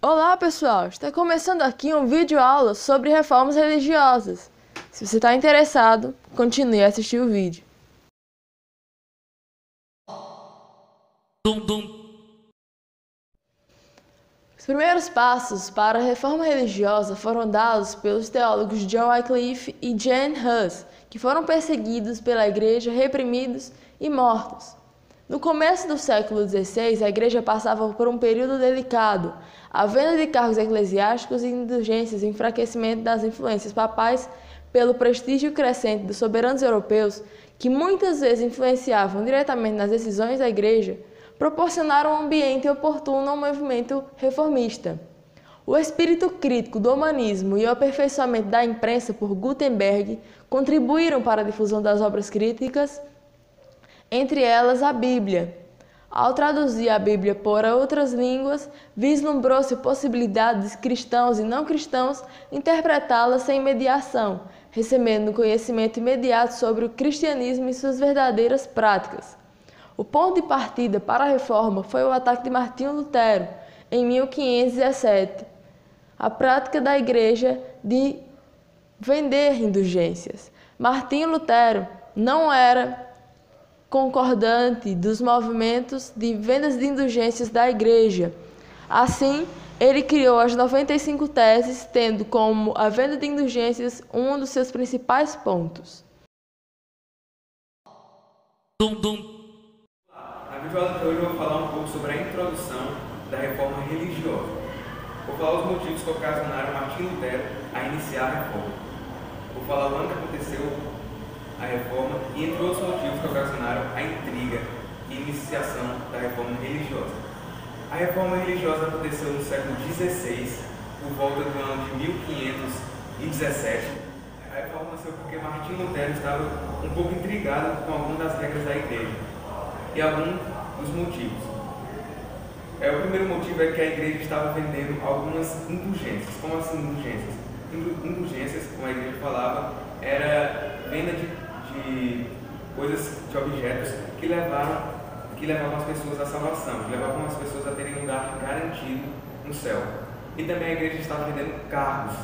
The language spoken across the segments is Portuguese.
Olá pessoal, está começando aqui um vídeo aula sobre reformas religiosas. Se você está interessado, continue a assistir o vídeo. Os primeiros passos para a reforma religiosa foram dados pelos teólogos John Wycliffe e Jane Hus, que foram perseguidos pela igreja, reprimidos e mortos. No começo do século XVI, a igreja passava por um período delicado. A venda de cargos eclesiásticos e indulgências e o enfraquecimento das influências papais pelo prestígio crescente dos soberanos europeus, que muitas vezes influenciavam diretamente nas decisões da igreja, proporcionaram um ambiente oportuno ao movimento reformista. O espírito crítico do humanismo e o aperfeiçoamento da imprensa por Gutenberg contribuíram para a difusão das obras críticas, entre elas a Bíblia. Ao traduzir a Bíblia para outras línguas, vislumbrou-se a possibilidade de cristãos e não cristãos interpretá-la sem mediação, recebendo conhecimento imediato sobre o cristianismo e suas verdadeiras práticas. O ponto de partida para a reforma foi o ataque de Martinho Lutero, em 1517, a prática da igreja de vender indulgências. Martinho Lutero não era concordante dos movimentos de vendas de indulgências da igreja. Assim, ele criou as 95 teses, tendo como a venda de indulgências um dos seus principais pontos. Na videoaula de hoje eu vou falar um pouco sobre a introdução da reforma religiosa. Vou falar os motivos que ocasionaram Martinho Lutero a iniciar a reforma. Vou falar o ano que aconteceu a reforma e entre outros motivos que ocasionaram a intriga e iniciação da reforma religiosa. A reforma religiosa aconteceu no século XVI, por volta do ano de 1517. A reforma nasceu porque Martinho Lutero estava um pouco intrigado com algumas das regras da igreja e alguns dos motivos. O primeiro motivo é que a igreja estava vendendo algumas indulgências. Como assim indulgências? Indulgências, como a igreja falava, era venda de coisas, de objetos que levavam as pessoas à salvação, que levavam as pessoas a terem um lugar garantido no céu. E também a igreja estava vendendo cargos,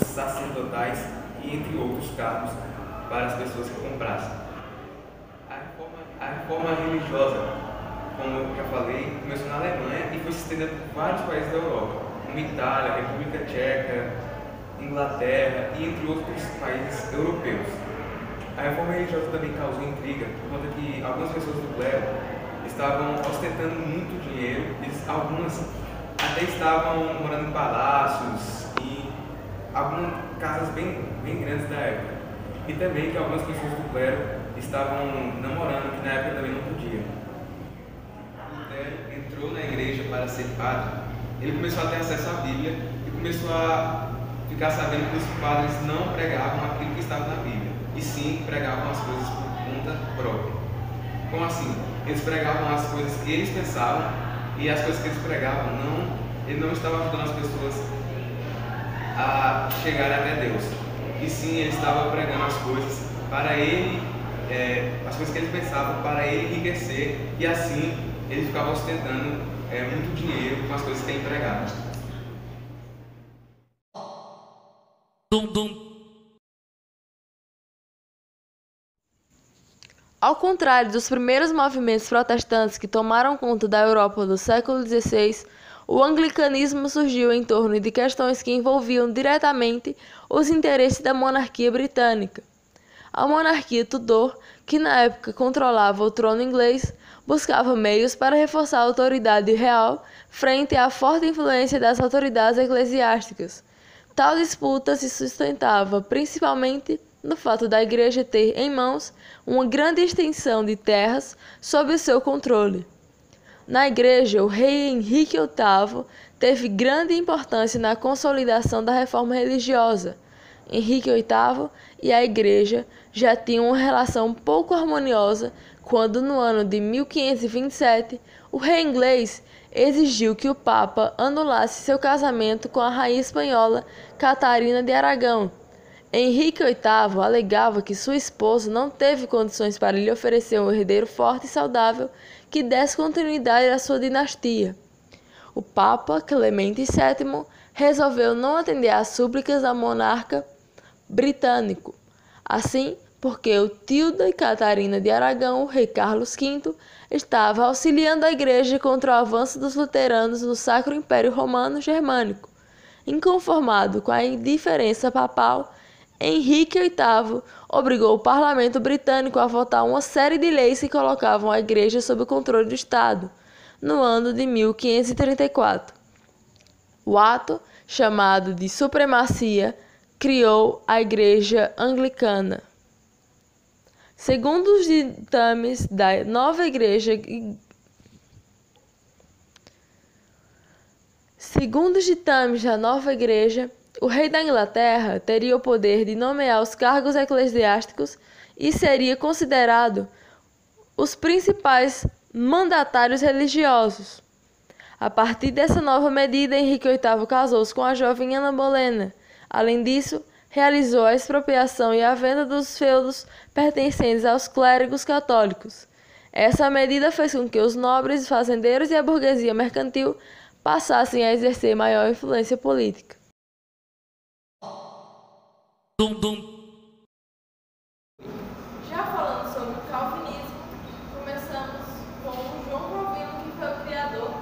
sacerdotais e entre outros cargos para as pessoas que comprassem. A reforma religiosa, como eu já falei, começou na Alemanha e foi se estendendo por vários países da Europa, como Itália, República Tcheca, Inglaterra e entre outros países europeus. A reforma religiosa também causou intriga por conta que algumas pessoas do clero estavam ostentando muito dinheiro, algumas até estavam morando em palácios e algumas casas bem grandes da época. E também que algumas pessoas do clero estavam namorando, que na época também não podia. Lutero entrou na igreja para ser padre. Ele começou a ter acesso à Bíblia e começou a ficar sabendo que os padres não pregavam aquilo que estava na Bíblia, e sim pregavam as coisas por conta própria. Como assim? Eles pregavam as coisas que eles pensavam, e as coisas que eles pregavam, ele não estava ajudando as pessoas a chegarem até Deus, e sim ele estava pregando as coisas para ele, as coisas que eles pensavam, para ele enriquecer, e assim ele ficava ostentando muito dinheiro com as coisas que ele pregava. Ao contrário dos primeiros movimentos protestantes que tomaram conta da Europa do século XVI, o anglicanismo surgiu em torno de questões que envolviam diretamente os interesses da monarquia britânica. A monarquia Tudor, que na época controlava o trono inglês, buscava meios para reforçar a autoridade real frente à forte influência das autoridades eclesiásticas. Tal disputa se sustentava principalmente no fato da igreja ter em mãos uma grande extensão de terras sob o seu controle. Na igreja, o rei Henrique VIII teve grande importância na consolidação da reforma religiosa. Henrique VIII e a igreja já tinham uma relação pouco harmoniosa quando, no ano de 1527, o rei inglês exigiu que o Papa anulasse seu casamento com a rainha espanhola Catarina de Aragão. Henrique VIII alegava que sua esposa não teve condições para lhe oferecer um herdeiro forte e saudável que desse continuidade à sua dinastia. o Papa Clemente VII resolveu não atender às súplicas da monarca britânico. Assim, porque o tio de Catarina de Aragão, o rei Carlos V, estava auxiliando a igreja contra o avanço dos luteranos no Sacro Império Romano Germânico. Inconformado com a indiferença papal, Henrique VIII obrigou o parlamento britânico a votar uma série de leis que colocavam a igreja sob o controle do Estado, no ano de 1534. O ato, chamado de Supremacia, criou a Igreja Anglicana. Segundo os ditames da nova igreja, o rei da Inglaterra teria o poder de nomear os cargos eclesiásticos e seria considerado os principais mandatários religiosos. A partir dessa nova medida, Henrique VIII casou-se com a jovem Ana Bolena. Além disso, realizou a expropriação e a venda dos feudos pertencentes aos clérigos católicos. Essa medida fez com que os nobres, fazendeiros e a burguesia mercantil passassem a exercer maior influência política. Já falando sobre o calvinismo, começamos com João Calvino, que foi o criador.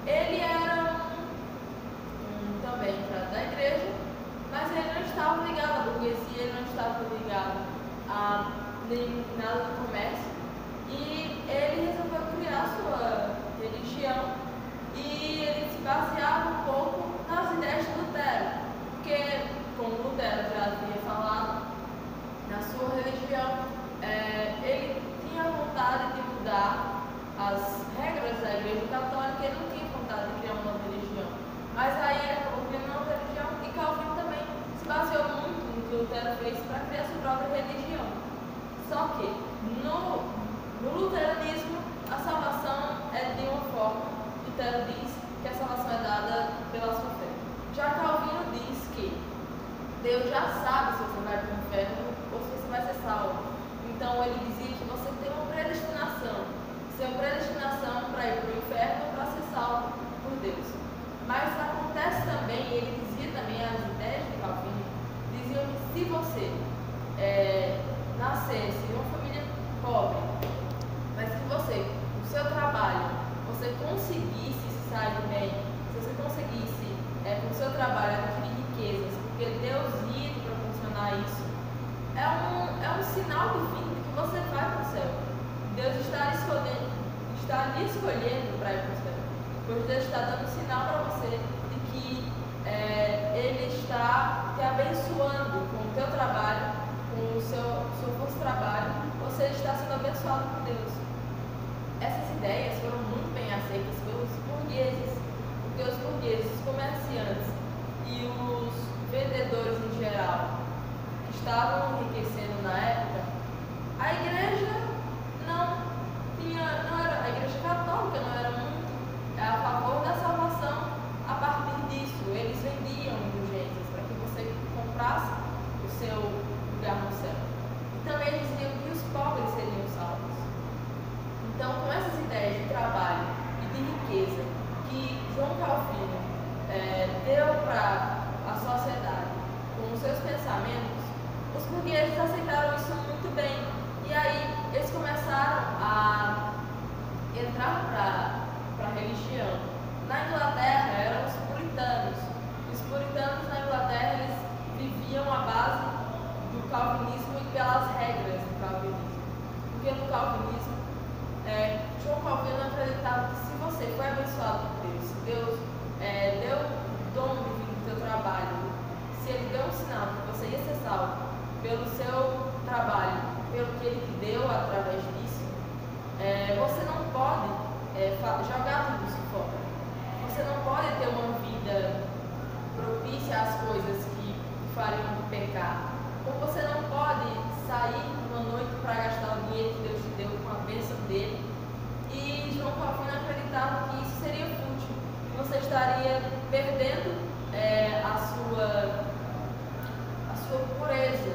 Ele era também da igreja, mas ele não estava ligado à burguesia, ele não estava ligado a nem nada do comércio, e ele resolveu criar sua religião, e ele se baseava um pouco nas ideias de Lutero, porque, como Lutero já havia falado, na sua religião, ele tinha vontade de mudar as regras da Igreja Católica, ele não tinha vontade de criar uma nova religião, mas aí ele acabou criando uma nova religião, e Calvino também se baseou muito no que Lutero fez para criar sua própria religião. Só que no luteranismo a salvação é de uma forma. Lutero diz que a salvação é dada pela sua fé. Já Calvino diz que Deus já sabe se você vai para o inferno ou se você vai ser salvo. Então ele dizia que você tem uma predestinação. Você tem uma predestinação para ir para o inferno ou para ser salvo por Deus. Mas acontece também, ele dizia também, as ideias de Calvino diziam que se você nascesse em uma família pobre, mas que você, no seu trabalho, você conseguisse se sair bem, se você conseguisse, com o seu trabalho, adquirir riquezas, porque Deus ia te proporcionar isso, é um sinal divino de que você vai para o céu. Deus está lhe escolhendo para ir para o céu, pois Deus está dando um sinal para você de que Ele está te abençoando com o teu trabalho, com o seu força de trabalho, você está sendo abençoado por Deus. Essas ideias foram muito bem aceitas pelos burgueses, porque os burgueses, os comerciantes e os vendedores em geral, que estavam enriquecendo na época, a igreja a igreja católica não era muito a favor da salvação. A partir disso, eles vendiam indulgências para que você comprasse o seu lugar no céu. E também diziam que os pobres seriam salvos. Então, com essas ideias de trabalho e de riqueza que João Calvino deu para a sociedade com os seus pensamentos, os burgueses aceitaram isso muito bem. E aí eles começaram a entrar para a religião. Na Inglaterra eram os puritanos. Os puritanos na Inglaterra, eles viviam à base do calvinismo e pelas regras do calvinismo. Porque no calvinismo, João Calvino acreditava que se você foi abençoado por Deus, se Deus deu o dom divino do teu trabalho, se Ele deu um sinal que você ia ser salvo pelo seu trabalho, pelo que Ele te deu através disso, você não pode jogar tudo isso fora. Você não pode ter uma vida propícia às coisas que fariam de pecar. Ou você não pode sair uma noite para gastar o dinheiro que Deus te deu com a bênção dele. E João Calvino acreditava que isso seria fútil, que você estaria perdendo a sua pureza.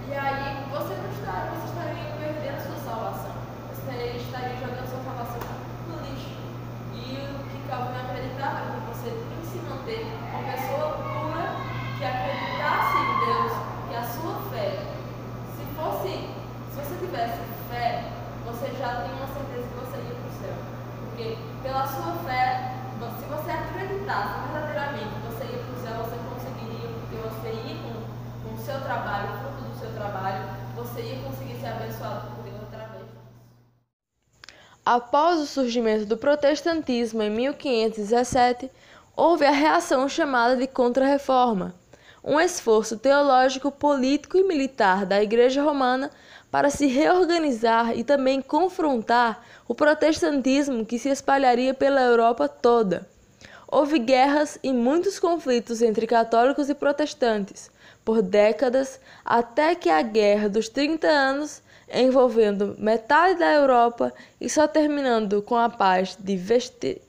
E aí você estaria perdendo a sua salvação. Você estaria jogando a sua salvação no lixo. E o que Calvino acreditava era que ter uma pessoa pura que acreditasse em Deus, que a sua fé, se você tivesse fé, você já tem uma certeza que você ia para o céu. Porque pela sua fé, se você acreditasse verdadeiramente que você ia para o céu, você conseguiria, porque você ia com o seu trabalho, o fruto do seu trabalho, você ia conseguir ser abençoado por Deus através disso. Após o surgimento do protestantismo em 1517, houve a reação chamada de Contra-Reforma, um esforço teológico, político e militar da Igreja Romana para se reorganizar e também confrontar o protestantismo que se espalharia pela Europa toda. Houve guerras e muitos conflitos entre católicos e protestantes, por décadas, até que a Guerra dos 30 Anos, envolvendo metade da Europa e só terminando com a paz de Westfália.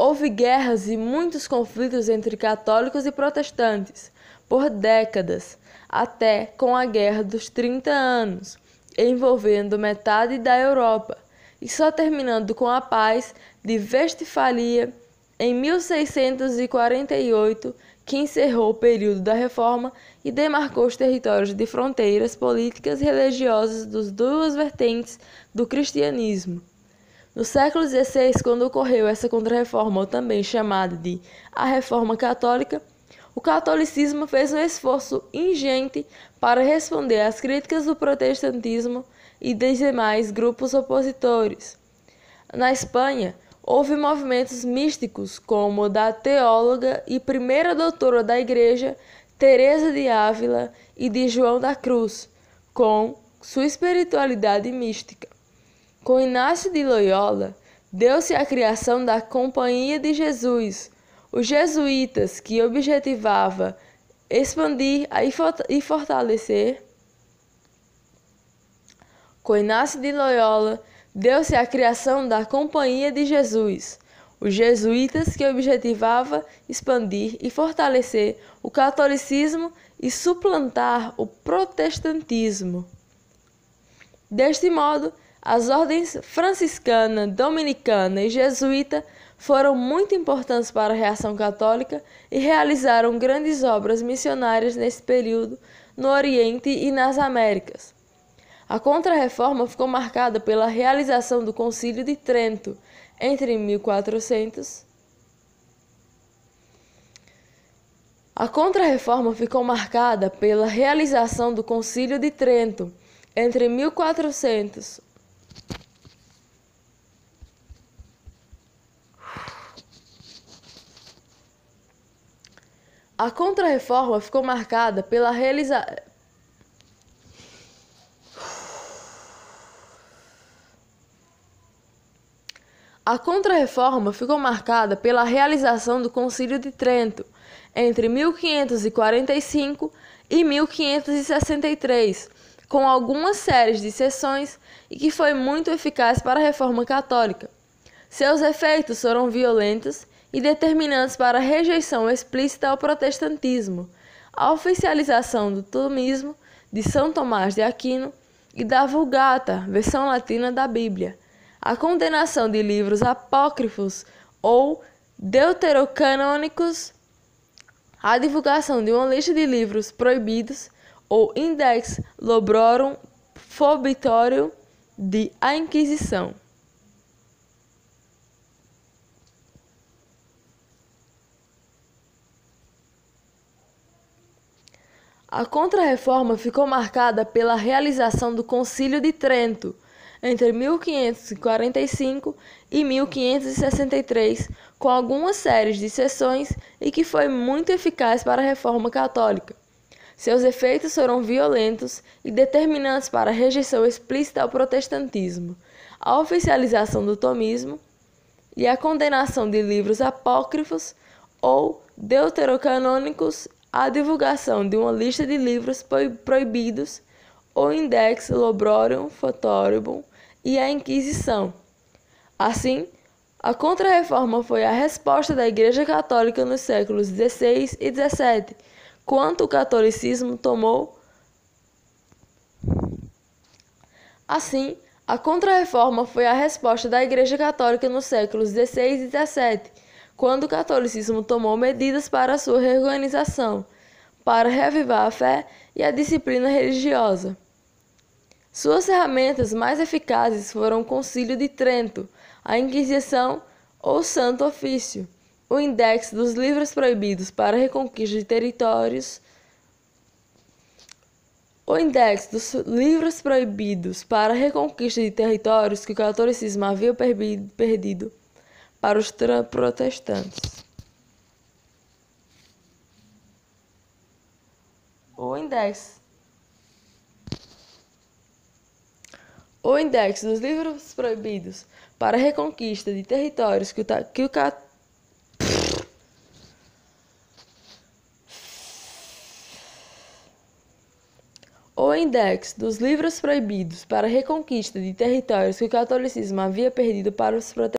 Houve guerras e muitos conflitos entre católicos e protestantes, por décadas, até com a Guerra dos 30 Anos, envolvendo metade da Europa, e só terminando com a Paz de Westfália em 1648, que encerrou o período da Reforma e demarcou os territórios de fronteiras políticas e religiosas das duas vertentes do cristianismo. No século XVI, quando ocorreu essa Contra-Reforma, ou também chamada de a Reforma Católica, o catolicismo fez um esforço ingente para responder às críticas do protestantismo e dos demais grupos opositores. Na Espanha, houve movimentos místicos como o da teóloga e primeira doutora da Igreja, Teresa de Ávila e de João da Cruz, com sua espiritualidade mística. Com Inácio de Loyola, deu-se a criação da Companhia de Jesus, os jesuítas, que objetivava expandir e fortalecer. Com Inácio de Loyola, deu-se a criação da Companhia de Jesus, os jesuítas, que objetivava expandir e fortalecer o catolicismo e suplantar o protestantismo. Deste modo, as ordens franciscana, dominicana e jesuíta foram muito importantes para a reação católica e realizaram grandes obras missionárias nesse período no Oriente e nas Américas. A Contra-Reforma ficou marcada pela realização do Concílio de Trento entre 1400. A Contra-Reforma ficou marcada pela realização do Concílio de Trento entre 1400. A Contra-Reforma ficou marcada pela realização. A Contra-Reforma ficou marcada pela realização do Concílio de Trento entre 1545 e 1563, com algumas séries de sessões e que foi muito eficaz para a Reforma Católica. Seus efeitos foram violentos e determinantes para a rejeição explícita ao protestantismo, a oficialização do tomismo de São Tomás de Aquino e da Vulgata, versão latina da Bíblia, a condenação de livros apócrifos ou deuterocanônicos, a divulgação de uma lista de livros proibidos ou Index Librorum Prohibitorum de a Inquisição. A Contra-Reforma ficou marcada pela realização do Concílio de Trento entre 1545 e 1563, com algumas séries de sessões e que foi muito eficaz para a Reforma Católica. Seus efeitos foram violentos e determinantes para a rejeição explícita ao protestantismo, a oficialização do tomismo e a condenação de livros apócrifos ou deuterocanônicos, a divulgação de uma lista de livros proibidos, o Index Librorum Prohibitorum e a Inquisição. Assim, a Contra-Reforma foi a resposta da Igreja Católica nos séculos XVI e XVII, quando o catolicismo tomou. Assim, A Contra-Reforma foi a resposta da Igreja Católica nos séculos XVI e XVII, quando o catolicismo tomou medidas para sua reorganização, para reavivar a fé e a disciplina religiosa. Suas ferramentas mais eficazes foram o Concílio de Trento, a Inquisição ou Santo Ofício, o Index dos Livros Proibidos para a Reconquista de Territórios, que o catolicismo havia perdido para os protestantes. O Index dos Livros Proibidos para a Reconquista de Territórios O Index dos Livros Proibidos para a Reconquista de Territórios que o catolicismo havia perdido para os protestantes.